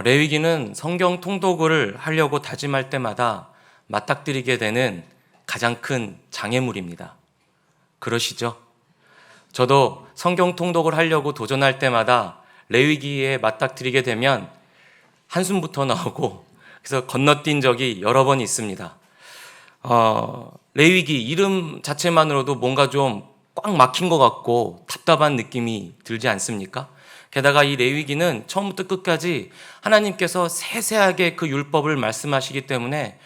레위기는 성경 통독을 하려고 다짐할 때마다 맞닥뜨리게 되는 가장 큰 장애물입니다. 그러시죠? 저도 성경 통독을 하려고 도전할 때마다 레위기에 맞닥뜨리게 되면 한숨부터 나오고 그래서 건너뛴 적이 여러 번 있습니다. 레위기 이름 자체만으로도 뭔가 좀 꽉 막힌 것 같고 답답한 느낌이 들지 않습니까? 게다가 이 레위기는 처음부터 끝까지 하나님께서 세세하게 그 율법을 말씀하시기 때문에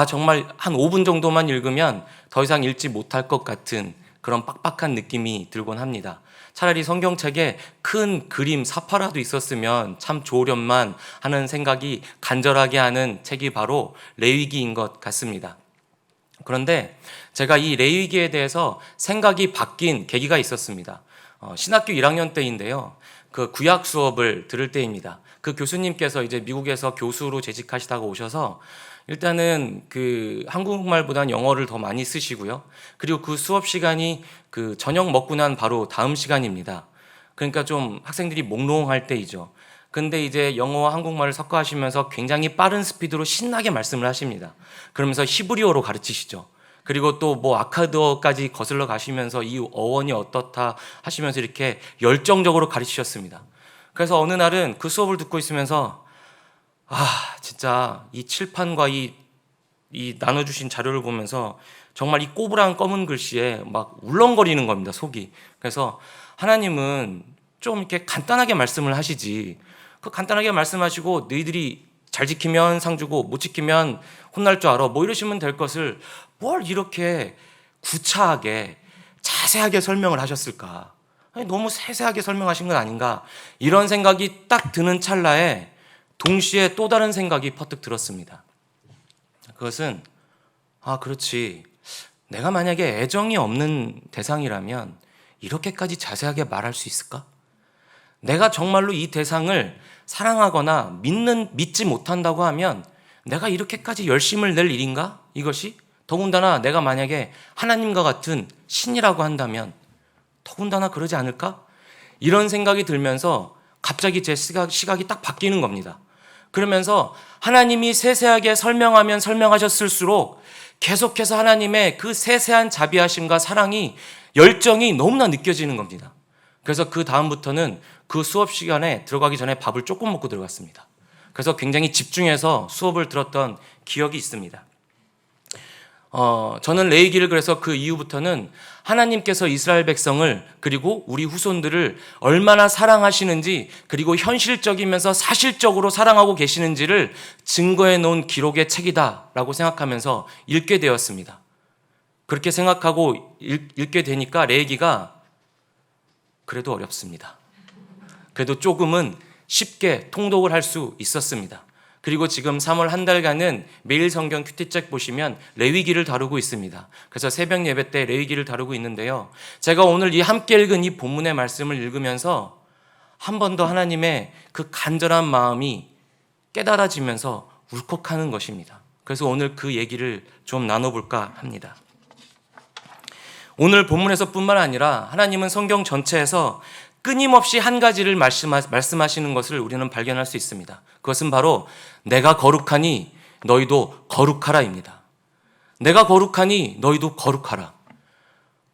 정말 한 5분 정도만 읽으면 더 이상 읽지 못할 것 같은 그런 빡빡한 느낌이 들곤 합니다. 차라리 성경책에 큰 그림 사파라도 있었으면 참 좋으련만 하는 생각이 간절하게 하는 책이 바로 레위기인 것 같습니다. 그런데 제가 이 레위기에 대해서 생각이 바뀐 계기가 있었습니다. 신학교 1학년 때인데요. 그 구약 수업을 들을 때입니다. 그 교수님께서 이제 미국에서 교수로 재직하시다가 오셔서 일단은 그 한국말보다는 영어를 더 많이 쓰시고요. 그리고 그 수업 시간이 그 저녁 먹고 난 바로 다음 시간입니다. 그러니까 좀 학생들이 몽롱할 때이죠. 근데 이제 영어와 한국말을 섞어 하시면서 굉장히 빠른 스피드로 신나게 말씀을 하십니다. 그러면서 히브리어로 가르치시죠. 그리고 또 뭐 아카드어까지 거슬러 가시면서 이 어원이 어떻다 하시면서 이렇게 열정적으로 가르치셨습니다. 그래서 어느 날은 그 수업을 듣고 있으면서 진짜 이 칠판과 이 나눠주신 자료를 보면서 정말 이 꼬부랑 검은 글씨에 막 울렁거리는 겁니다, 속이. 그래서 하나님은 좀 이렇게 간단하게 말씀을 하시지, 그 간단하게 말씀하시고 너희들이 잘 지키면 상 주고 못 지키면 혼날 줄 알아, 뭐 이러시면 될 것을 뭘 이렇게 구차하게 자세하게 설명을 하셨을까? 너무 세세하게 설명하신 건 아닌가? 이런 생각이 딱 드는 찰나에 동시에 또 다른 생각이 퍼뜩 들었습니다. 그것은 그렇지, 내가 만약에 애정이 없는 대상이라면 이렇게까지 자세하게 말할 수 있을까? 내가 정말로 이 대상을 사랑하거나 믿지 못한다고 하면 내가 이렇게까지 열심을 낼 일인가? 이것이? 더군다나 내가 만약에 하나님과 같은 신이라고 한다면 더군다나 그러지 않을까? 이런 생각이 들면서 갑자기 제 시각이 딱 바뀌는 겁니다. 그러면서 하나님이 세세하게 설명하면 설명하셨을수록 계속해서 하나님의 그 세세한 자비하심과 사랑이, 열정이 너무나 느껴지는 겁니다. 그래서 그 다음부터는 그 수업 시간에 들어가기 전에 밥을 조금 먹고 들어갔습니다. 그래서 굉장히 집중해서 수업을 들었던 기억이 있습니다. 저는 레위기를 그래서 그 이후부터는 하나님께서 이스라엘 백성을 그리고 우리 후손들을 얼마나 사랑하시는지, 그리고 현실적이면서 사실적으로 사랑하고 계시는지를 증거해 놓은 기록의 책이다라고 생각하면서 읽게 되었습니다. 그렇게 생각하고 읽게 되니까 레위기가 그래도 어렵습니다. 그래도 조금은 쉽게 통독을 할 수 있었습니다. 그리고 지금 3월 한 달간은 매일 성경 큐티책 보시면 레위기를 다루고 있습니다. 그래서 새벽 예배 때 레위기를 다루고 있는데요. 제가 오늘 이 함께 읽은 이 본문의 말씀을 읽으면서 한 번 더 하나님의 그 간절한 마음이 깨달아지면서 울컥하는 것입니다. 그래서 오늘 그 얘기를 좀 나눠볼까 합니다. 오늘 본문에서뿐만 아니라 하나님은 성경 전체에서 끊임없이 한 가지를 말씀하시는 것을 우리는 발견할 수 있습니다. 그것은 바로 내가 거룩하니 너희도 거룩하라입니다. 내가 거룩하니 너희도 거룩하라.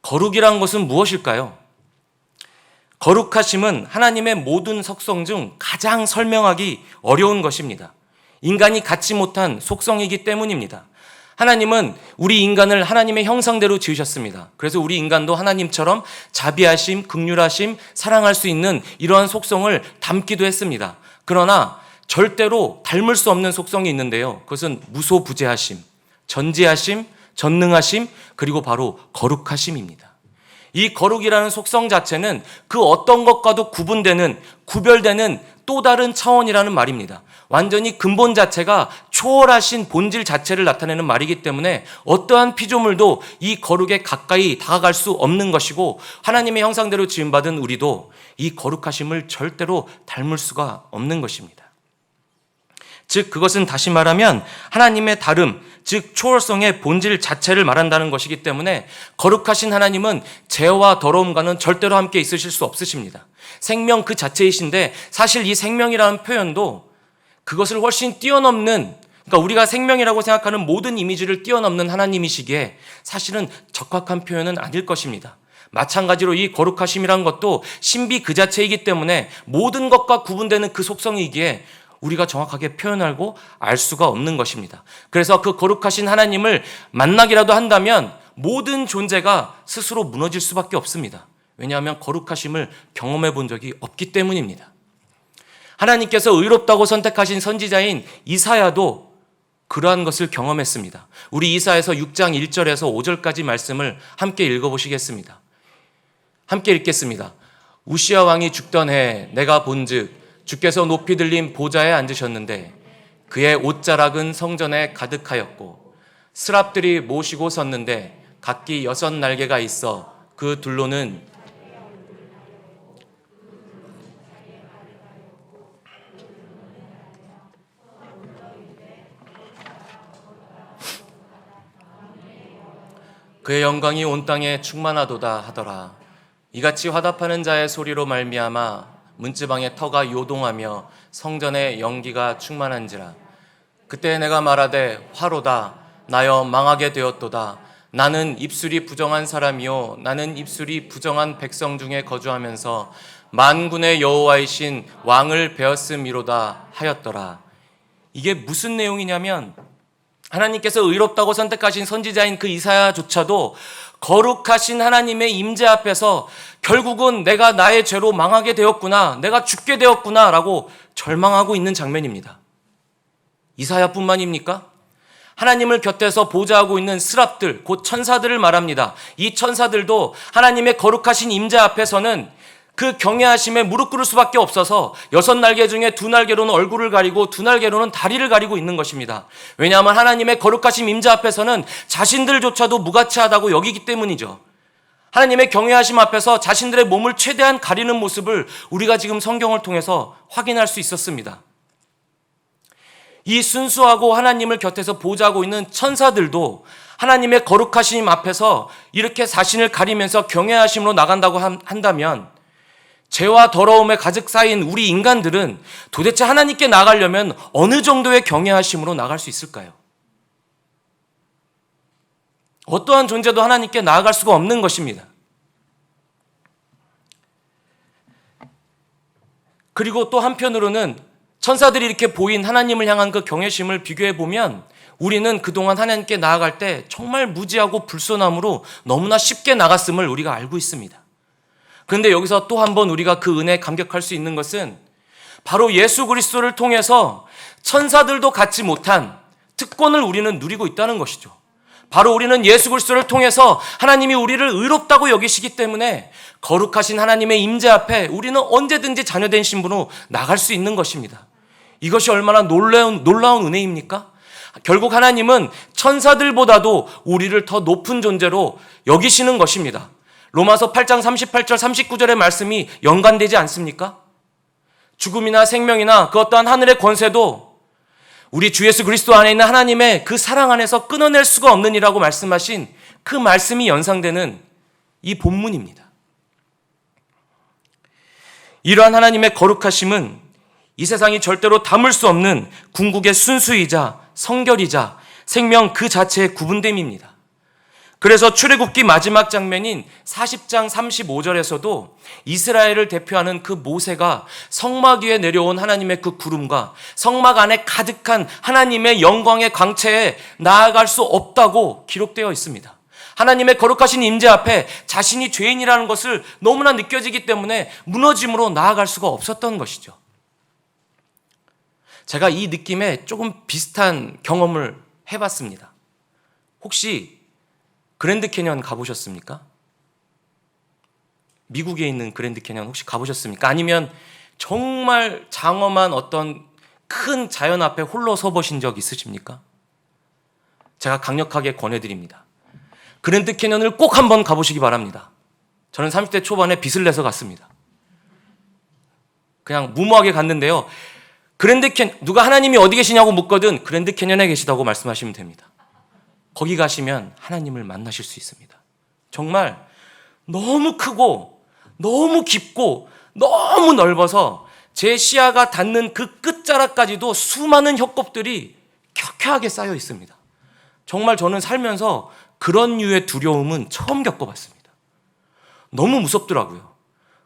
거룩이란 것은 무엇일까요? 거룩하심은 하나님의 모든 속성 중 가장 설명하기 어려운 것입니다. 인간이 갖지 못한 속성이기 때문입니다. 하나님은 우리 인간을 하나님의 형상대로 지으셨습니다. 그래서 우리 인간도 하나님처럼 자비하심, 긍휼하심, 사랑할 수 있는 이러한 속성을 담기도 했습니다. 그러나 절대로 닮을 수 없는 속성이 있는데요. 그것은 무소부재하심, 전지하심, 전능하심, 그리고 바로 거룩하심입니다. 이 거룩이라는 속성 자체는 그 어떤 것과도 구별되는 또 다른 차원이라는 말입니다. 완전히 근본 자체가 초월하신 본질 자체를 나타내는 말이기 때문에 어떠한 피조물도 이 거룩에 가까이 다가갈 수 없는 것이고, 하나님의 형상대로 지음받은 우리도 이 거룩하심을 절대로 닮을 수가 없는 것입니다. 즉 그것은 다시 말하면 하나님의 다름, 즉 초월성의 본질 자체를 말한다는 것이기 때문에 거룩하신 하나님은 죄와 더러움과는 절대로 함께 있으실 수 없으십니다. 생명 그 자체이신데, 사실 이 생명이라는 표현도 그것을 훨씬 뛰어넘는, 그러니까 우리가 생명이라고 생각하는 모든 이미지를 뛰어넘는 하나님이시기에 사실은 적합한 표현은 아닐 것입니다. 마찬가지로 이 거룩하심이란 것도 신비 그 자체이기 때문에 모든 것과 구분되는 그 속성이기에 우리가 정확하게 표현하고 알 수가 없는 것입니다. 그래서 그 거룩하신 하나님을 만나기라도 한다면 모든 존재가 스스로 무너질 수밖에 없습니다. 왜냐하면 거룩하심을 경험해 본 적이 없기 때문입니다. 하나님께서 의롭다고 선택하신 선지자인 이사야도 그러한 것을 경험했습니다. 우리 이사야서 6장 1절에서 5절까지 말씀을 함께 읽어보시겠습니다. 함께 읽겠습니다. 우시야 왕이 죽던 해 내가 본즉 주께서 높이 들린 보좌에 앉으셨는데 그의 옷자락은 성전에 가득하였고 스랍들이 모시고 섰는데 각기 6날개가 있어 그 둘로는 그의 영광이 온 땅에 충만하도다 하더라. 이같이 화답하는 자의 소리로 말미암아 문지방의 터가 요동하며 성전의 연기가 충만한지라. 그때 내가 말하되 화로다 나여 망하게 되었도다. 나는 입술이 부정한 사람이요 나는 입술이 부정한 백성 중에 거주하면서 만군의 여호와이신 왕을 배웠음이로다 하였더라. 이게 무슨 내용이냐면 하나님께서 의롭다고 선택하신 선지자인 그 이사야조차도 거룩하신 하나님의 임재 앞에서 결국은 내가 나의 죄로 망하게 되었구나, 내가 죽게 되었구나 라고 절망하고 있는 장면입니다. 이사야뿐만입니까? 하나님을 곁에서 보좌하고 있는 스랍들, 곧 천사들을 말합니다. 이 천사들도 하나님의 거룩하신 임재 앞에서는 그 경외하심에 무릎 꿇을 수밖에 없어서 6날개 중에 2날개로는 얼굴을 가리고 2날개로는 다리를 가리고 있는 것입니다. 왜냐하면 하나님의 거룩하신 임재 앞에서는 자신들조차도 무가치하다고 여기기 때문이죠. 하나님의 경외하심 앞에서 자신들의 몸을 최대한 가리는 모습을 우리가 지금 성경을 통해서 확인할 수 있었습니다. 이 순수하고 하나님을 곁에서 보좌하고 있는 천사들도 하나님의 거룩하심 앞에서 이렇게 자신을 가리면서 경외하심으로 나간다고 한다면 죄와 더러움에 가득 쌓인 우리 인간들은 도대체 하나님께 나가려면 어느 정도의 경외하심으로 나갈 수 있을까요? 어떠한 존재도 하나님께 나아갈 수가 없는 것입니다. 그리고 또 한편으로는 천사들이 이렇게 보인 하나님을 향한 그 경외심을 비교해 보면 우리는 그동안 하나님께 나아갈 때 정말 무지하고 불손함으로 너무나 쉽게 나갔음을 우리가 알고 있습니다. 그런데 여기서 또 한 번 우리가 그 은혜에 감격할 수 있는 것은 바로 예수 그리스도를 통해서 천사들도 갖지 못한 특권을 우리는 누리고 있다는 것이죠. 바로 우리는 예수 그리스도를 통해서 하나님이 우리를 의롭다고 여기시기 때문에 거룩하신 하나님의 임재 앞에 우리는 언제든지 자녀된 신분으로 나갈 수 있는 것입니다. 이것이 얼마나 놀라운 은혜입니까? 결국 하나님은 천사들보다도 우리를 더 높은 존재로 여기시는 것입니다. 로마서 8장 38절 39절의 말씀이 연관되지 않습니까? 죽음이나 생명이나 그 어떠한 하늘의 권세도 우리 주 예수 그리스도 안에 있는 하나님의 그 사랑 안에서 끊어낼 수가 없느니라고 말씀하신 그 말씀이 연상되는 이 본문입니다. 이러한 하나님의 거룩하심은 이 세상이 절대로 담을 수 없는 궁극의 순수이자 성결이자 생명 그 자체의 구분됨입니다. 그래서 출애굽기 마지막 장면인 40장 35절에서도 이스라엘을 대표하는 그 모세가 성막 위에 내려온 하나님의 그 구름과 성막 안에 가득한 하나님의 영광의 광채에 나아갈 수 없다고 기록되어 있습니다. 하나님의 거룩하신 임재 앞에 자신이 죄인이라는 것을 너무나 느껴지기 때문에 무너짐으로 나아갈 수가 없었던 것이죠. 제가 이 느낌에 조금 비슷한 경험을 해봤습니다. 혹시 그랜드 캐년 가보셨습니까? 미국에 있는 그랜드 캐년 혹시 가보셨습니까? 아니면 정말 장엄한 어떤 큰 자연 앞에 홀로 서보신 적 있으십니까? 제가 강력하게 권해드립니다. 그랜드 캐년을 꼭 한번 가보시기 바랍니다. 저는 30대 초반에 빚을 내서 갔습니다. 그냥 무모하게 갔는데요. 누가 하나님이 어디 계시냐고 묻거든 그랜드 캐년에 계시다고 말씀하시면 됩니다. 거기 가시면 하나님을 만나실 수 있습니다. 정말 너무 크고 너무 깊고 너무 넓어서 제 시야가 닿는 그 끝자락까지도 수많은 혁kop들이 켜켜하게 쌓여 있습니다. 정말 저는 살면서 그런 류의 두려움은 처음 겪어봤습니다. 너무 무섭더라고요.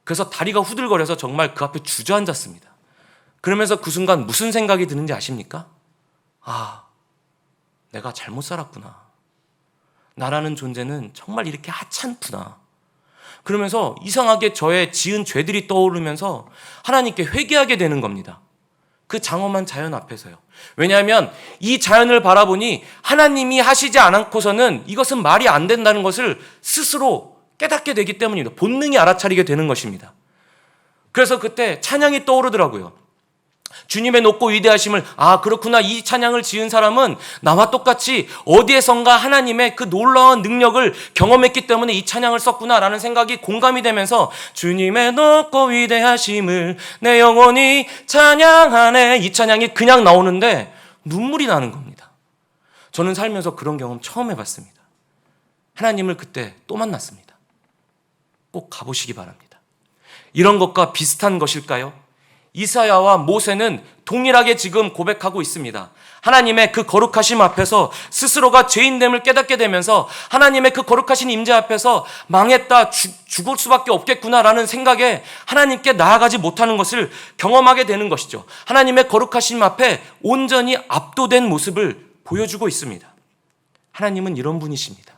그래서 다리가 후들거려서 정말 그 앞에 주저앉았습니다. 그러면서 그 순간 무슨 생각이 드는지 아십니까? 아, 내가 잘못 살았구나. 나라는 존재는 정말 이렇게 하찮구나. 그러면서 이상하게 저의 지은 죄들이 떠오르면서 하나님께 회개하게 되는 겁니다. 그 장엄한 자연 앞에서요. 왜냐하면 이 자연을 바라보니 하나님이 하시지 않고서는 이것은 말이 안 된다는 것을 스스로 깨닫게 되기 때문입니다. 본능이 알아차리게 되는 것입니다. 그래서 그때 찬양이 떠오르더라고요. 주님의 높고 위대하심을, 아, 그렇구나. 이 찬양을 지은 사람은 나와 똑같이 어디에선가 하나님의 그 놀라운 능력을 경험했기 때문에 이 찬양을 썼구나라는 생각이 공감이 되면서 주님의 높고 위대하심을 내 영혼이 찬양하네. 이 찬양이 그냥 나오는데 눈물이 나는 겁니다. 저는 살면서 그런 경험 처음 해봤습니다. 하나님을 그때 또 만났습니다. 꼭 가보시기 바랍니다. 이런 것과 비슷한 것일까요? 이사야와 모세는 동일하게 지금 고백하고 있습니다. 하나님의 그 거룩하심 앞에서 스스로가 죄인됨을 깨닫게 되면서 하나님의 그 거룩하신 임재 앞에서 망했다, 죽을 수밖에 없겠구나라는 생각에 하나님께 나아가지 못하는 것을 경험하게 되는 것이죠. 하나님의 거룩하심 앞에 온전히 압도된 모습을 보여주고 있습니다. 하나님은 이런 분이십니다.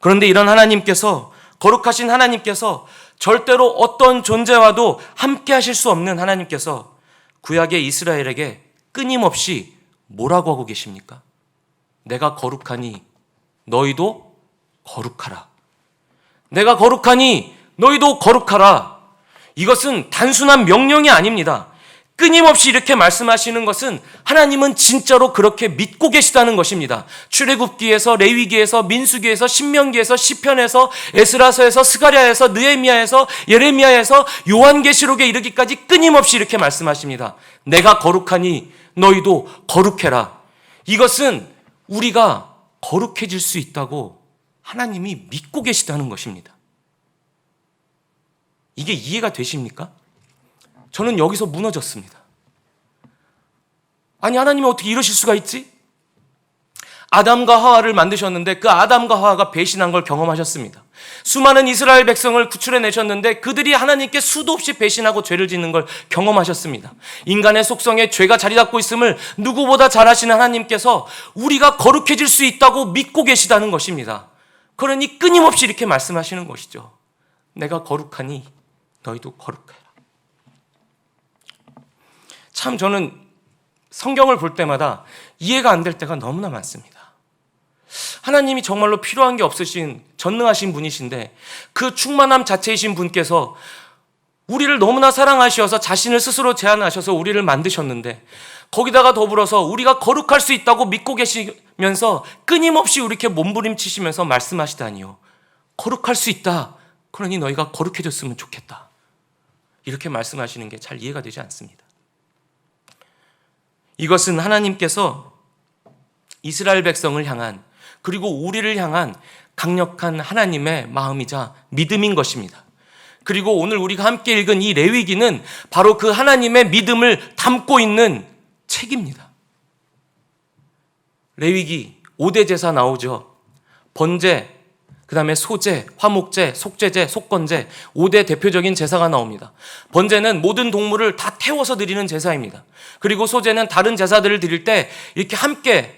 그런데 이런 하나님께서, 거룩하신 하나님께서 절대로 어떤 존재와도 함께 하실 수 없는 하나님께서 구약의 이스라엘에게 끊임없이 뭐라고 하고 계십니까? 내가 거룩하니 너희도 거룩하라. 내가 거룩하니 너희도 거룩하라. 이것은 단순한 명령이 아닙니다. 끊임없이 이렇게 말씀하시는 것은 하나님은 진짜로 그렇게 믿고 계시다는 것입니다. 출애굽기에서, 레위기에서, 민수기에서, 신명기에서, 시편에서, 에스라서에서, 스가랴에서, 느헤미야에서, 예레미야에서, 요한계시록에 이르기까지 끊임없이 이렇게 말씀하십니다. 내가 거룩하니 너희도 거룩해라. 이것은 우리가 거룩해질 수 있다고 하나님이 믿고 계시다는 것입니다. 이게 이해가 되십니까? 저는 여기서 무너졌습니다. 아니, 하나님이 어떻게 이러실 수가 있지? 아담과 하와를 만드셨는데 그 아담과 하와가 배신한 걸 경험하셨습니다. 수많은 이스라엘 백성을 구출해 내셨는데 그들이 하나님께 수도 없이 배신하고 죄를 짓는 걸 경험하셨습니다. 인간의 속성에 죄가 자리 잡고 있음을 누구보다 잘 아시는 하나님께서 우리가 거룩해질 수 있다고 믿고 계시다는 것입니다. 그러니 끊임없이 이렇게 말씀하시는 것이죠. 내가 거룩하니 너희도 거룩해라. 참 저는 성경을 볼 때마다 이해가 안 될 때가 너무나 많습니다. 하나님이 정말로 필요한 게 없으신 전능하신 분이신데 그 충만함 자체이신 분께서 우리를 너무나 사랑하셔서 자신을 스스로 제한하셔서 우리를 만드셨는데 거기다가 더불어서 우리가 거룩할 수 있다고 믿고 계시면서 끊임없이 이렇게 몸부림치시면서 말씀하시다니요. 거룩할 수 있다. 그러니 너희가 거룩해졌으면 좋겠다. 이렇게 말씀하시는 게 잘 이해가 되지 않습니다. 이것은 하나님께서 이스라엘 백성을 향한, 그리고 우리를 향한 강력한 하나님의 마음이자 믿음인 것입니다. 그리고 오늘 우리가 함께 읽은 이 레위기는 바로 그 하나님의 믿음을 담고 있는 책입니다. 레위기 5대 제사 나오죠. 번제, 그 다음에 소제, 화목제, 속죄제, 속건제 5대 대표적인 제사가 나옵니다. 번제는 모든 동물을 다 태워서 드리는 제사입니다. 그리고 소제는 다른 제사들을 드릴 때 이렇게 함께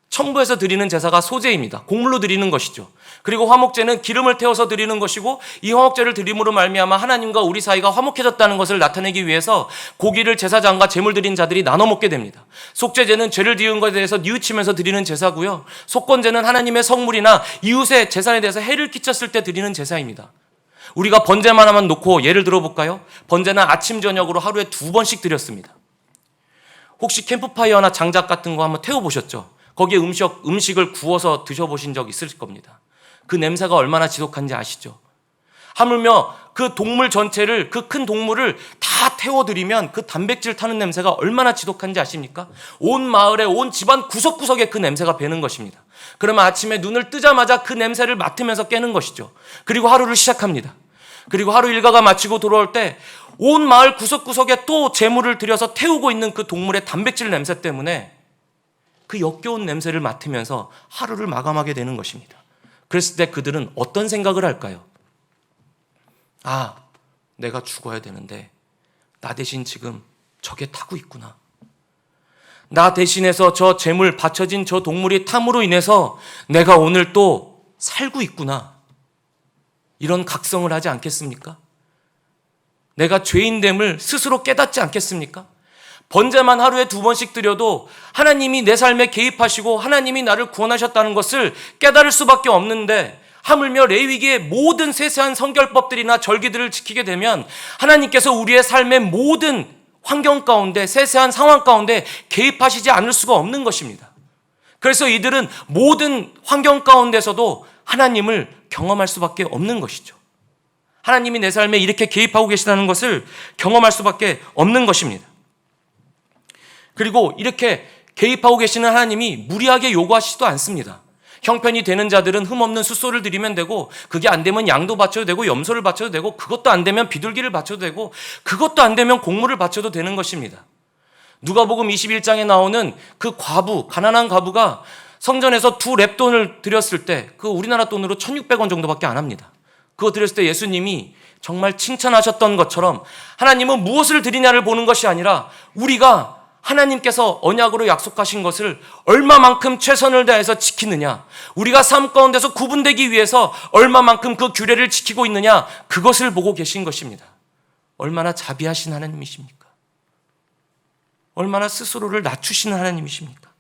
첨부해서 드리는 제사가 소제입니다. 곡물로 드리는 것이죠. 그리고 화목제는 기름을 태워서 드리는 것이고 이 화목제를 드림으로 말미암아 하나님과 우리 사이가 화목해졌다는 것을 나타내기 위해서 고기를 제사장과 제물 드린 자들이 나눠 먹게 됩니다. 속죄제는 죄를 지은 것에 대해서 뉘우치면서 드리는 제사고요. 속건제는 하나님의 성물이나 이웃의 재산에 대해서 해를 끼쳤을 때 드리는 제사입니다. 우리가 번제만 하면 놓고 예를 들어볼까요? 번제는 아침 저녁으로 하루에 2번씩 드렸습니다. 혹시 캠프파이어나 장작 같은 거 한번 태워보셨죠? 거기에 음식을 구워서 드셔보신 적 있을 겁니다. 그 냄새가 얼마나 지독한지 아시죠? 하물며 그 동물 전체를, 그 큰 동물을 다 태워드리면 그 단백질 타는 냄새가 얼마나 지독한지 아십니까? 온 마을에, 온 집안 구석구석에 그 냄새가 배는 것입니다. 그러면 아침에 눈을 뜨자마자 그 냄새를 맡으면서 깨는 것이죠. 그리고 하루를 시작합니다. 그리고 하루 일과가 마치고 돌아올 때 온 마을 구석구석에 또 제물을 들여서 태우고 있는 그 동물의 단백질 냄새 때문에 그 역겨운 냄새를 맡으면서 하루를 마감하게 되는 것입니다. 그랬을 때 그들은 어떤 생각을 할까요? 아, 내가 죽어야 되는데 나 대신 지금 저게 타고 있구나. 나 대신해서 저 제물 바쳐진 저 동물이 탐으로 인해서 내가 오늘 또 살고 있구나. 이런 각성을 하지 않겠습니까? 내가 죄인됨을 스스로 깨닫지 않겠습니까? 번제만 하루에 2번씩 드려도 하나님이 내 삶에 개입하시고 하나님이 나를 구원하셨다는 것을 깨달을 수밖에 없는데, 하물며 레위기의 모든 세세한 성결법들이나 절기들을 지키게 되면 하나님께서 우리의 삶의 모든 환경 가운데, 세세한 상황 가운데 개입하시지 않을 수가 없는 것입니다. 그래서 이들은 모든 환경 가운데서도 하나님을 경험할 수밖에 없는 것이죠. 하나님이 내 삶에 이렇게 개입하고 계시다는 것을 경험할 수밖에 없는 것입니다. 그리고 이렇게 개입하고 계시는 하나님이 무리하게 요구하시지도 않습니다. 형편이 되는 자들은 흠없는 숫소를 드리면 되고, 그게 안 되면 양도 바쳐도 되고 염소를 바쳐도 되고, 그것도 안 되면 비둘기를 바쳐도 되고, 그것도 안 되면 곡물을 바쳐도 되는 것입니다. 누가복음 21장에 나오는 그 과부, 가난한 과부가 성전에서 2렙돈을 드렸을 때 그 우리나라 돈으로 1,600원 정도밖에 안 합니다. 그거 드렸을 때 예수님이 정말 칭찬하셨던 것처럼 하나님은 무엇을 드리냐를 보는 것이 아니라 우리가 하나님께서 언약으로 약속하신 것을 얼마만큼 최선을 다해서 지키느냐, 우리가 삶 가운데서 구분되기 위해서 얼마만큼 그 규례를 지키고 있느냐, 그것을 보고 계신 것입니다. 얼마나 자비하신 하나님이십니까? 얼마나 스스로를 낮추시는 하나님이십니까?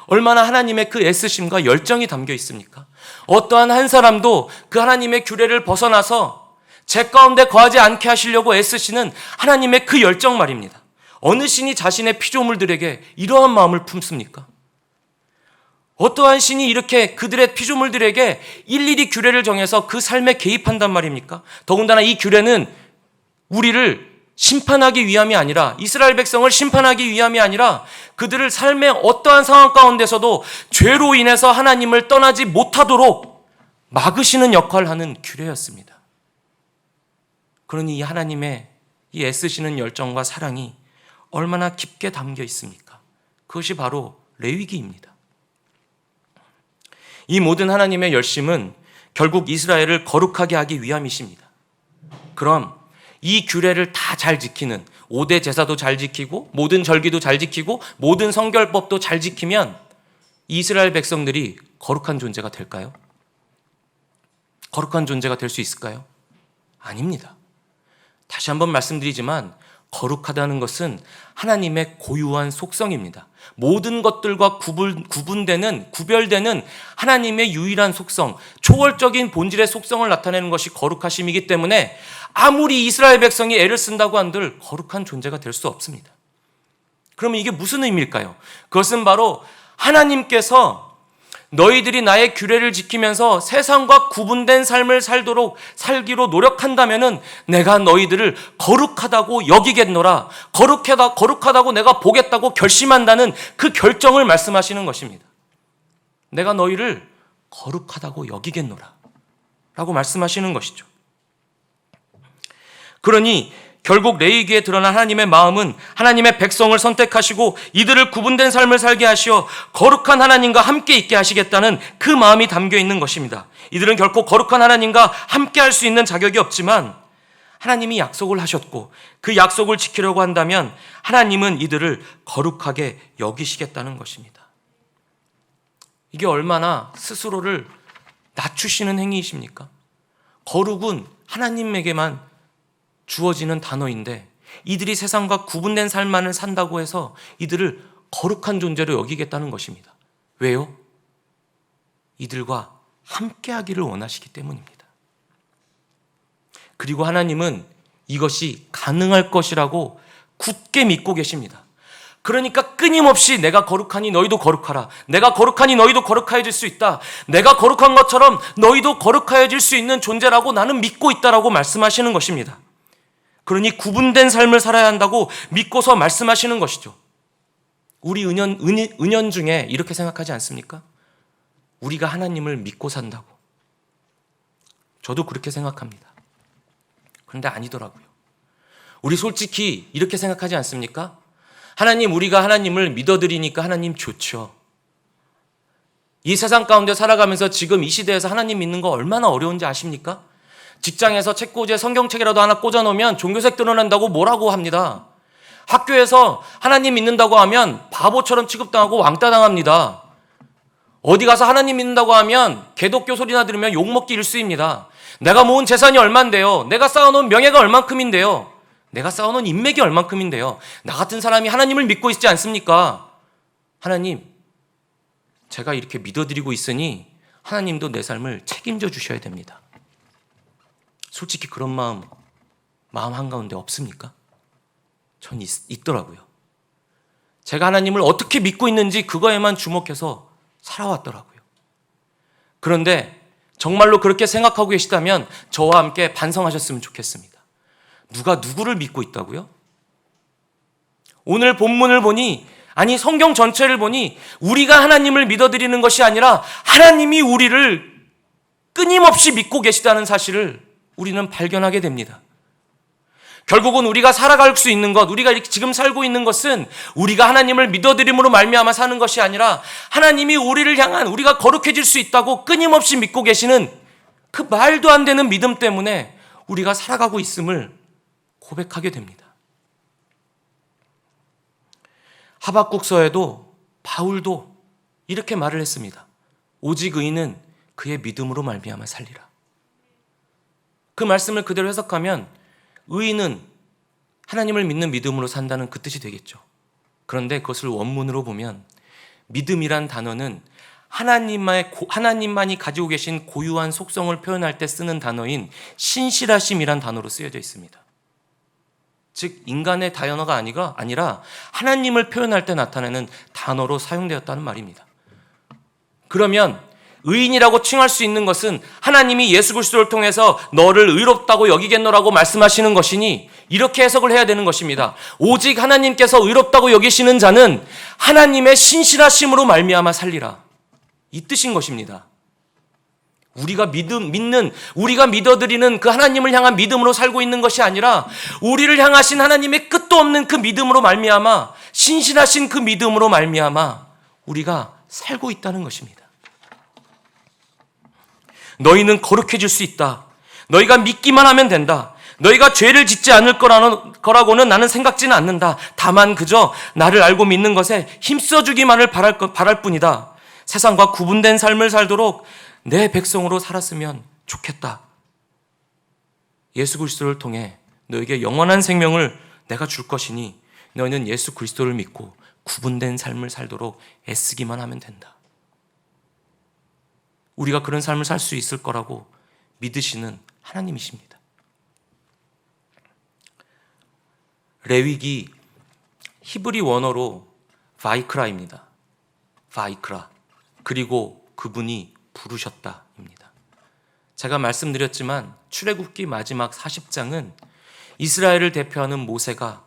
얼마나 하나님의 그 애쓰심과 열정이 담겨 있습니까? 어떠한 한 사람도 그 하나님의 규례를 벗어나서 제 가운데 거하지 않게 하시려고 애쓰시는 하나님의 그 열정 말입니다. 어느 신이 자신의 피조물들에게 이러한 마음을 품습니까? 어떠한 신이 이렇게 그들의 피조물들에게 일일이 규례를 정해서 그 삶에 개입한단 말입니까? 더군다나 이 규례는 우리를 심판하기 위함이 아니라, 이스라엘 백성을 심판하기 위함이 아니라 그들을 삶의 어떠한 상황 가운데서도 죄로 인해서 하나님을 떠나지 못하도록 막으시는 역할을 하는 규례였습니다. 그러니 이 하나님의 이 애쓰시는 열정과 사랑이 얼마나 깊게 담겨 있습니까? 그것이 바로 레위기입니다. 이 모든 하나님의 열심은 결국 이스라엘을 거룩하게 하기 위함이십니다. 그럼 이 규례를 다 잘 지키는, 5대 제사도 잘 지키고 모든 절기도 잘 지키고 모든 성결법도 잘 지키면 이스라엘 백성들이 거룩한 존재가 될까요? 거룩한 존재가 될 수 있을까요? 아닙니다. 다시 한번 말씀드리지만 거룩하다는 것은 하나님의 고유한 속성입니다. 모든 것들과 구별되는 하나님의 유일한 속성, 초월적인 본질의 속성을 나타내는 것이 거룩하심이기 때문에 아무리 이스라엘 백성이 애를 쓴다고 한들 거룩한 존재가 될 수 없습니다. 그러면 이게 무슨 의미일까요? 그것은 바로 하나님께서 너희들이 나의 규례를 지키면서 세상과 구분된 삶을 살기로 노력한다면은 내가 너희들을 거룩하다고 여기겠노라. 거룩하다고 내가 보겠다고 결심한다는 그 결정을 말씀하시는 것입니다. 내가 너희를 거룩하다고 여기겠노라 라고 말씀하시는 것이죠. 그러니 결국 레위기에 드러난 하나님의 마음은 하나님의 백성을 선택하시고 이들을 구분된 삶을 살게 하시어 거룩한 하나님과 함께 있게 하시겠다는 그 마음이 담겨 있는 것입니다. 이들은 결코 거룩한 하나님과 함께 할 수 있는 자격이 없지만 하나님이 약속을 하셨고 그 약속을 지키려고 한다면 하나님은 이들을 거룩하게 여기시겠다는 것입니다. 이게 얼마나 스스로를 낮추시는 행위이십니까? 거룩은 하나님에게만 주어지는 단어인데 이들이 세상과 구분된 삶만을 산다고 해서 이들을 거룩한 존재로 여기겠다는 것입니다. 왜요? 이들과 함께하기를 원하시기 때문입니다. 그리고 하나님은 이것이 가능할 것이라고 굳게 믿고 계십니다. 그러니까 끊임없이 내가 거룩하니 너희도 거룩하라. 내가 거룩하니 너희도 거룩해질 수 있다. 내가 거룩한 것처럼 너희도 거룩해질 수 있는 존재라고 나는 믿고 있다라고 말씀하시는 것입니다. 그러니 구분된 삶을 살아야 한다고 믿고서 말씀하시는 것이죠. 우리 은연 중에 이렇게 생각하지 않습니까? 우리가 하나님을 믿고 산다고. 저도 그렇게 생각합니다. 그런데 아니더라고요. 우리 솔직히 이렇게 생각하지 않습니까? 하나님, 우리가 하나님을 믿어드리니까 하나님 좋죠. 이 세상 가운데 살아가면서 지금 이 시대에서 하나님 믿는 거 얼마나 어려운지 아십니까? 직장에서 책꽂이에 성경책이라도 하나 꽂아놓으면 종교색 드러난다고 뭐라고 합니다. 학교에서 하나님 믿는다고 하면 바보처럼 취급당하고 왕따 당합니다. 어디 가서 하나님 믿는다고 하면 개독교 소리나 들으면 욕먹기 일쑤입니다. 내가 모은 재산이 얼만데요? 내가 쌓아놓은 명예가 얼만큼인데요? 내가 쌓아놓은 인맥이 얼만큼인데요? 나 같은 사람이 하나님을 믿고 있지 않습니까? 하나님, 제가 이렇게 믿어드리고 있으니 하나님도 내 삶을 책임져 주셔야 됩니다. 솔직히 그런 마음 한가운데 없습니까? 전 있더라고요. 제가 하나님을 어떻게 믿고 있는지 그거에만 주목해서 살아왔더라고요. 그런데 정말로 그렇게 생각하고 계시다면 저와 함께 반성하셨으면 좋겠습니다. 누가 누구를 믿고 있다고요? 오늘 본문을 보니, 아니 성경 전체를 보니 우리가 하나님을 믿어드리는 것이 아니라 하나님이 우리를 끊임없이 믿고 계시다는 사실을 우리는 발견하게 됩니다. 결국은 우리가 살아갈 수 있는 것, 우리가 이렇게 지금 살고 있는 것은 우리가 하나님을 믿어드림으로 말미암아 사는 것이 아니라 하나님이 우리를 향한, 우리가 거룩해질 수 있다고 끊임없이 믿고 계시는 그 말도 안 되는 믿음 때문에 우리가 살아가고 있음을 고백하게 됩니다. 하박국서에도 바울도 이렇게 말을 했습니다. 오직 의인은 그의 믿음으로 말미암아 살리라. 그 말씀을 그대로 해석하면 의인은 하나님을 믿는 믿음으로 산다는 그 뜻이 되겠죠. 그런데 그것을 원문으로 보면 믿음이란 단어는 하나님만이 가지고 계신 고유한 속성을 표현할 때 쓰는 단어인 신실하심이란 단어로 쓰여져 있습니다. 즉 인간의 단어가 아니라 하나님을 표현할 때 나타내는 단어로 사용되었다는 말입니다. 그러면 의인이라고 칭할 수 있는 것은 하나님이 예수 그리스도를 통해서 너를 의롭다고 여기겠노라고 말씀하시는 것이니 이렇게 해석을 해야 되는 것입니다. 오직 하나님께서 의롭다고 여기시는 자는 하나님의 신실하심으로 말미암아 살리라. 이 뜻인 것입니다. 우리가 우리가 믿어드리는 그 하나님을 향한 믿음으로 살고 있는 것이 아니라 우리를 향하신 하나님의 끝도 없는 그 믿음으로 말미암아, 신실하신 그 믿음으로 말미암아 우리가 살고 있다는 것입니다. 너희는 거룩해질 수 있다. 너희가 믿기만 하면 된다. 너희가 죄를 짓지 않을 거라고는 나는 생각지는 않는다. 다만 그저 나를 알고 믿는 것에 힘써주기만을 바랄 뿐이다. 세상과 구분된 삶을 살도록 내 백성으로 살았으면 좋겠다. 예수 그리스도를 통해 너에게 영원한 생명을 내가 줄 것이니 너희는 예수 그리스도를 믿고 구분된 삶을 살도록 애쓰기만 하면 된다. 우리가 그런 삶을 살 수 있을 거라고 믿으시는 하나님이십니다. 레위기 히브리 원어로 바이크라입니다. 바이크라. 그리고 그분이 부르셨다입니다. 제가 말씀드렸지만 출애굽기 마지막 40장은 이스라엘을 대표하는 모세가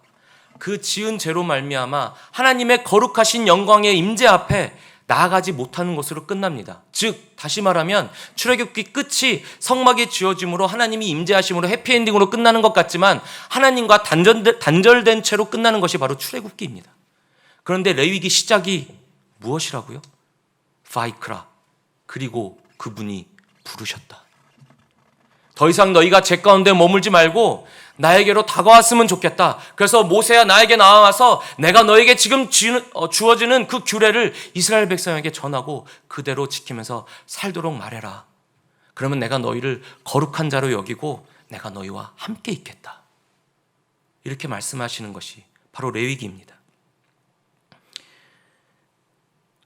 그 지은 죄로 말미암아 하나님의 거룩하신 영광의 임재 앞에 나아가지 못하는 것으로 끝납니다. 즉 다시 말하면 출애굽기 끝이 성막이 지어짐으로 하나님이 임재하심으로 해피엔딩으로 끝나는 것 같지만 하나님과 단절된 채로 끝나는 것이 바로 출애굽기입니다. 그런데 레위기 시작이 무엇이라고요? 바이크라. 그리고 그분이 부르셨다. 더 이상 너희가 죄 가운데 머물지 말고 나에게로 다가왔으면 좋겠다. 그래서 모세야 나에게 나와서 내가 너에게 지금 주어지는 그 규례를 이스라엘 백성에게 전하고 그대로 지키면서 살도록 말해라. 그러면 내가 너희를 거룩한 자로 여기고 내가 너희와 함께 있겠다. 이렇게 말씀하시는 것이 바로 레위기입니다.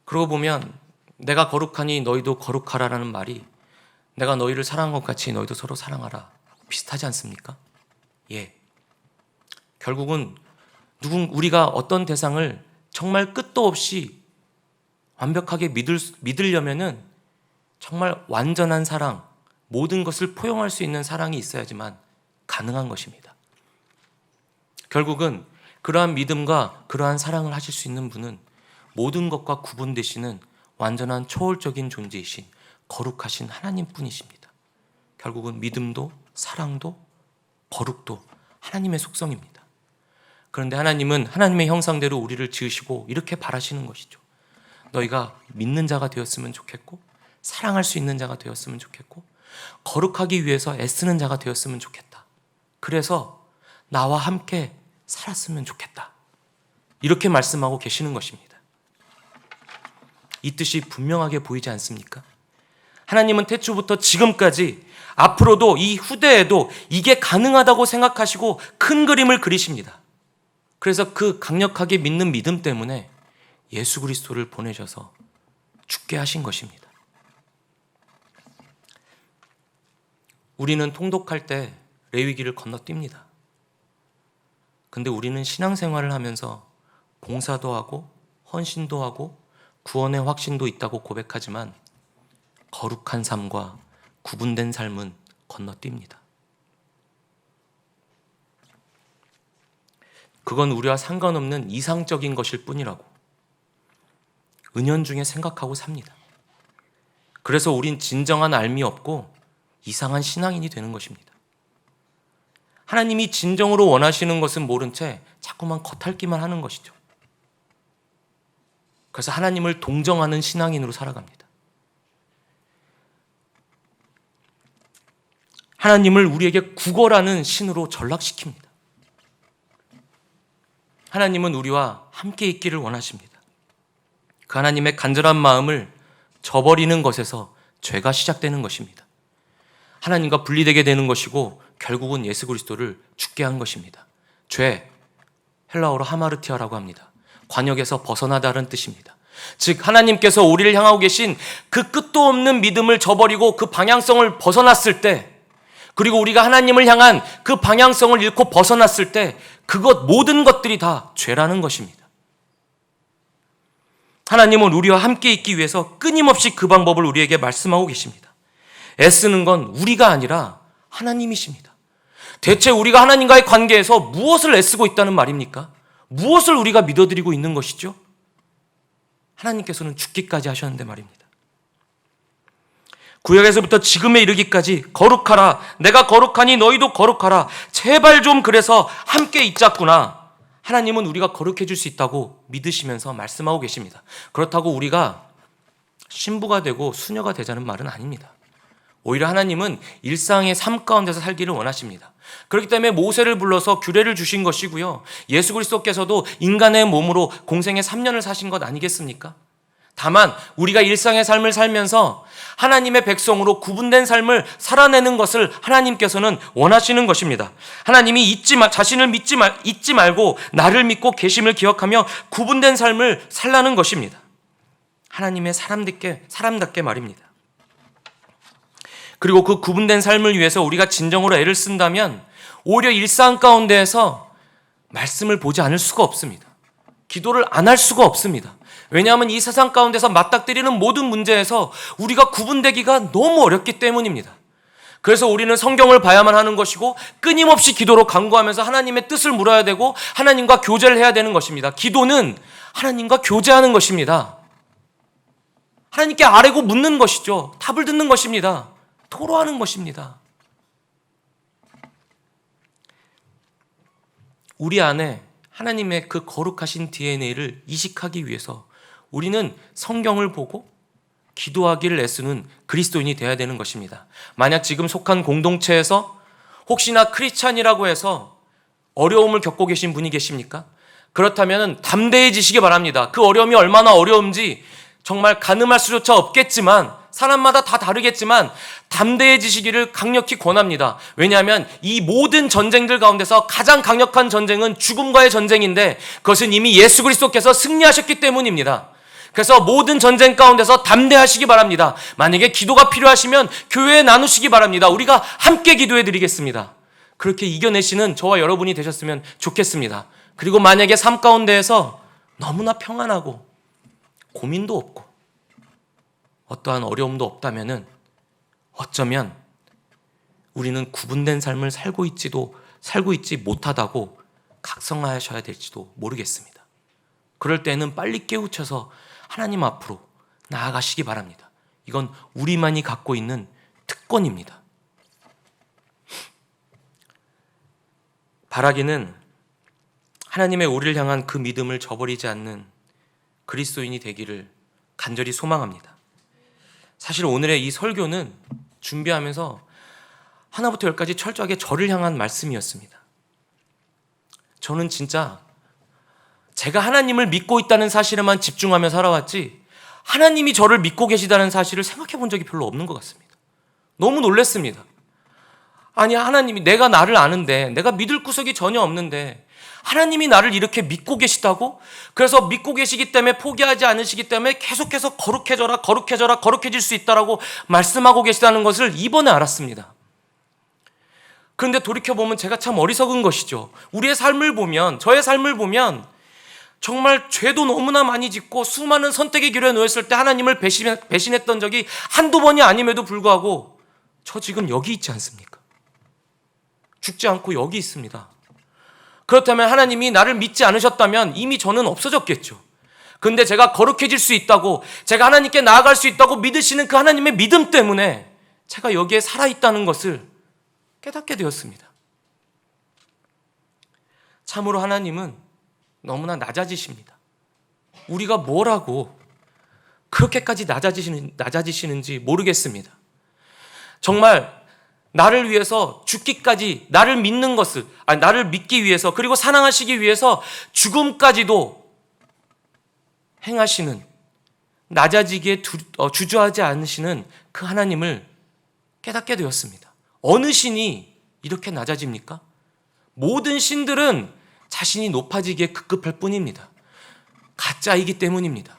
그러고 보면 내가 거룩하니 너희도 거룩하라라는 말이 내가 너희를 사랑한 것 같이 너희도 서로 사랑하라. 비슷하지 않습니까? 예. 결국은 우리가 어떤 대상을 정말 끝도 없이 완벽하게 믿으려면은 정말 완전한 사랑, 모든 것을 포용할 수 있는 사랑이 있어야지만 가능한 것입니다. 결국은 그러한 믿음과 그러한 사랑을 하실 수 있는 분은 모든 것과 구분되시는 완전한 초월적인 존재이신 거룩하신 하나님뿐이십니다. 결국은 믿음도 사랑도 거룩도 하나님의 속성입니다. 그런데 하나님은 하나님의 형상대로 우리를 지으시고 이렇게 바라시는 것이죠. 너희가 믿는 자가 되었으면 좋겠고, 사랑할 수 있는 자가 되었으면 좋겠고, 거룩하기 위해서 애쓰는 자가 되었으면 좋겠다. 그래서 나와 함께 살았으면 좋겠다. 이렇게 말씀하고 계시는 것입니다. 이 뜻이 분명하게 보이지 않습니까? 하나님은 태초부터 지금까지 앞으로도 이 후대에도 이게 가능하다고 생각하시고 큰 그림을 그리십니다. 그래서 그 강력하게 믿는 믿음 때문에 예수 그리스도를 보내셔서 죽게 하신 것입니다. 우리는 통독할 때 레위기를 건너뜁니다. 근데 우리는 신앙생활을 하면서 봉사도 하고 헌신도 하고 구원의 확신도 있다고 고백하지만 거룩한 삶과 구분된 삶은 건너뜁니다. 그건 우리와 상관없는 이상적인 것일 뿐이라고 은연중에 생각하고 삽니다. 그래서 우린 진정한 알미 없고 이상한 신앙인이 되는 것입니다. 하나님이 진정으로 원하시는 것은 모른 채 자꾸만 겉핥기만 하는 것이죠. 그래서 하나님을 동정하는 신앙인으로 살아갑니다. 하나님을 우리에게 국어라는 신으로 전락시킵니다. 하나님은 우리와 함께 있기를 원하십니다. 그 하나님의 간절한 마음을 저버리는 것에서 죄가 시작되는 것입니다. 하나님과 분리되게 되는 것이고 결국은 예수 그리스도를 죽게 한 것입니다. 죄, 헬라어로 하마르티아라고 합니다. 관역에서 벗어나다는 뜻입니다. 즉 하나님께서 우리를 향하고 계신 그 끝도 없는 믿음을 저버리고 그 방향성을 벗어났을 때, 그리고 우리가 하나님을 향한 그 방향성을 잃고 벗어났을 때 그것 모든 것들이 다 죄라는 것입니다. 하나님은 우리와 함께 있기 위해서 끊임없이 그 방법을 우리에게 말씀하고 계십니다. 애쓰는 건 우리가 아니라 하나님이십니다. 대체 우리가 하나님과의 관계에서 무엇을 애쓰고 있다는 말입니까? 무엇을 우리가 믿어드리고 있는 것이죠? 하나님께서는 죽기까지 하셨는데 말입니다. 구약에서부터 지금에 이르기까지 거룩하라, 내가 거룩하니 너희도 거룩하라, 제발 좀 그래서 함께 있자꾸나. 하나님은 우리가 거룩해질 수 있다고 믿으시면서 말씀하고 계십니다. 그렇다고 우리가 신부가 되고 수녀가 되자는 말은 아닙니다. 오히려 하나님은 일상의 삶 가운데서 살기를 원하십니다. 그렇기 때문에 모세를 불러서 규례를 주신 것이고요, 예수 그리스도께서도 인간의 몸으로 공생의 3년을 사신 것 아니겠습니까? 다만 우리가 일상의 삶을 살면서 하나님의 백성으로 구분된 삶을 살아내는 것을 하나님께서는 원하시는 것입니다. 하나님이 자신을 잊지 말고 나를 믿고 계심을 기억하며 구분된 삶을 살라는 것입니다. 하나님의 사람답게 말입니다. 그리고 그 구분된 삶을 위해서 우리가 진정으로 애를 쓴다면 오히려 일상 가운데에서 말씀을 보지 않을 수가 없습니다. 기도를 안 할 수가 없습니다. 왜냐하면 이 세상 가운데서 맞닥뜨리는 모든 문제에서 우리가 구분되기가 너무 어렵기 때문입니다. 그래서 우리는 성경을 봐야만 하는 것이고 끊임없이 기도로 간구하면서 하나님의 뜻을 물어야 되고 하나님과 교제를 해야 되는 것입니다. 기도는 하나님과 교제하는 것입니다. 하나님께 아뢰고 묻는 것이죠. 답을 듣는 것입니다. 토로하는 것입니다. 우리 안에 하나님의 그 거룩하신 DNA를 이식하기 위해서 우리는 성경을 보고 기도하기를 애쓰는 그리스도인이 되어야 되는 것입니다. 만약 지금 속한 공동체에서 혹시나 크리스찬이라고 해서 어려움을 겪고 계신 분이 계십니까? 그렇다면 담대해지시기 바랍니다. 그 어려움이 얼마나 어려운지 정말 가늠할 수조차 없겠지만, 사람마다 다 다르겠지만 담대해지시기를 강력히 권합니다. 왜냐하면 이 모든 전쟁들 가운데서 가장 강력한 전쟁은 죽음과의 전쟁인데 그것은 이미 예수 그리스도께서 승리하셨기 때문입니다. 그래서 모든 전쟁 가운데서 담대하시기 바랍니다. 만약에 기도가 필요하시면 교회에 나누시기 바랍니다. 우리가 함께 기도해 드리겠습니다. 그렇게 이겨내시는 저와 여러분이 되셨으면 좋겠습니다. 그리고 만약에 삶 가운데에서 너무나 평안하고 고민도 없고 어떠한 어려움도 없다면은 어쩌면 우리는 구분된 삶을 살고 있지 못하다고 각성하셔야 될지도 모르겠습니다. 그럴 때는 빨리 깨우쳐서 하나님 앞으로 나아가시기 바랍니다. 이건 우리만이 갖고 있는 특권입니다. 바라기는 하나님의 우리를 향한 그 믿음을 저버리지 않는 그리스도인이 되기를 간절히 소망합니다. 사실 오늘의 이 설교는 준비하면서 하나부터 열까지 철저하게 저를 향한 말씀이었습니다. 저는 진짜 제가 하나님을 믿고 있다는 사실에만 집중하며 살아왔지 하나님이 저를 믿고 계시다는 사실을 생각해 본 적이 별로 없는 것 같습니다. 너무 놀랐습니다. 아니, 하나님이, 내가 나를 아는데, 내가 믿을 구석이 전혀 없는데 하나님이 나를 이렇게 믿고 계시다고? 그래서 믿고 계시기 때문에 포기하지 않으시기 때문에 계속해서 거룩해져라, 거룩해져라, 거룩해질 수 있다라고 말씀하고 계시다는 것을 이번에 알았습니다. 그런데 돌이켜보면 제가 참 어리석은 것이죠. 우리의 삶을 보면, 저의 삶을 보면 정말 죄도 너무나 많이 짓고 수많은 선택의 길에 놓였을 때 하나님을 배신했던 적이 한두 번이 아님에도 불구하고 저 지금 여기 있지 않습니까? 죽지 않고 여기 있습니다. 그렇다면 하나님이 나를 믿지 않으셨다면 이미 저는 없어졌겠죠. 근데 제가 거룩해질 수 있다고, 제가 하나님께 나아갈 수 있다고 믿으시는 그 하나님의 믿음 때문에 제가 여기에 살아있다는 것을 깨닫게 되었습니다. 참으로 하나님은 너무나 낮아지십니다. 우리가 뭐라고 그렇게까지 낮아지시는지 모르겠습니다. 정말 나를 위해서 죽기까지, 나를 믿는 것을, 나를 믿기 위해서, 그리고 사랑하시기 위해서 죽음까지도 행하시는, 낮아지기에 주저하지 않으시는 그 하나님을 깨닫게 되었습니다. 어느 신이 이렇게 낮아집니까? 모든 신들은 자신이 높아지기에 급급할 뿐입니다. 가짜이기 때문입니다.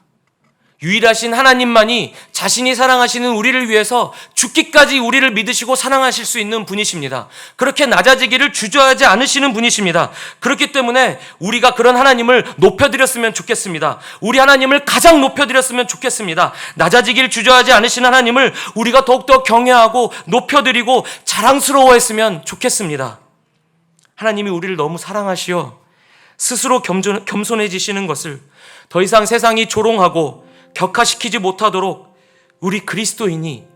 유일하신 하나님만이 자신이 사랑하시는 우리를 위해서 죽기까지 우리를 믿으시고 사랑하실 수 있는 분이십니다. 그렇게 낮아지기를 주저하지 않으시는 분이십니다. 그렇기 때문에 우리가 그런 하나님을 높여드렸으면 좋겠습니다. 우리 하나님을 가장 높여드렸으면 좋겠습니다. 낮아지기를 주저하지 않으시는 하나님을 우리가 더욱더 경외하고 높여드리고 자랑스러워했으면 좋겠습니다. 하나님이 우리를 너무 사랑하시어 스스로 겸손해지시는 것을 더 이상 세상이 조롱하고 격화시키지 못하도록 우리 그리스도인이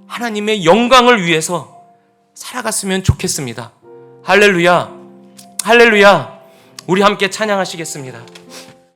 하나님의 영광을 위해서 살아갔으면 좋겠습니다. 할렐루야, 할렐루야. 우리 함께 찬양하시겠습니다.